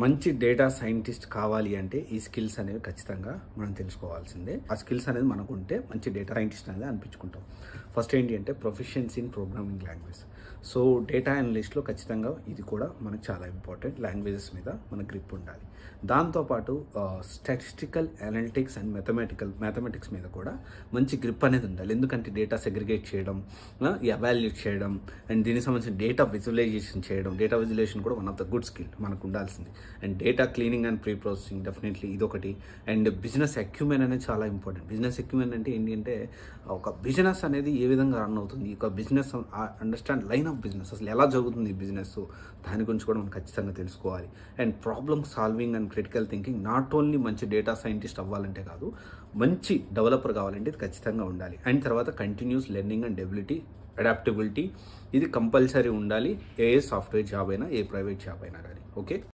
మంచి data scientist కావాలి అంటే ఈ స్కిల్స్ అనేవి ఖచ్చితంగా మనం తెలుసుకోవాల్సిందే. ఆ స్కిల్స్ అనేది మనకు ఉంటే మంచి డేటా సైంటిస్ట్ అనేది అనిపించుకుంటాం. ఫస్ట్ ఏంటి అంటే proficiency in programming language. So data అనలిస్ట్లో ఖచ్చితంగా ఇది కూడా మనకు చాలా ఇంపార్టెంట్. లాంగ్వేజెస్ మీద మన గ్రిప్ ఉండాలి. దాంతోపాటు స్టాటిస్టికల్ అనలిటిక్స్ అండ్ మ్యాథమెటిక్స్ మీద కూడా మంచి గ్రిప్ అనేది ఉండాలి. ఎందుకంటే డేటా సెగ్రిగేట్ చేయడం, ఎవాల్యుయేట్ చేయడం అండ్ దీనికి సంబంధించిన డేటా విజువలైజేషన్ చేయడం. డేటా విజువలైజేషన్ కూడా one of the good skill మనకు ఉండాల్సింది. And data cleaning and pre processing definitely ఇదొకటి. అండ్ బిజినెస్ అక్యూమెన్ అనేది చాలా ఇంపార్టెంట్. బిజినెస్ అక్యూమెన్ అంటే ఏంటి అంటే ఒక బిజినెస్ అనేది ఏ విధంగా రన్ అవుతుంది, ఒక business understand line of business అసలు ఎలా జరుగుతుంది ఈ బిజినెస్, దాని గురించి కూడా మనం ఖచ్చితంగా తెలుసుకోవాలి. And problem solving and critical thinking not only మంచి డేటా సైంటిస్ట్ అవ్వాలంటే కాదు, మంచి డెవలపర్ కావాలంటే ఇది ఖచ్చితంగా ఉండాలి. అండ్ తర్వాత కంటిన్యూస్ లెర్నింగ్ అండ్ అడాప్టబిలిటీ ఇది కంపల్సరీ ఉండాలి. ఏ సాఫ్ట్వేర్ జాబ్ అయినా, ఏ ప్రైవేట్ జాబ్ అయినా కానీ. ఓకే.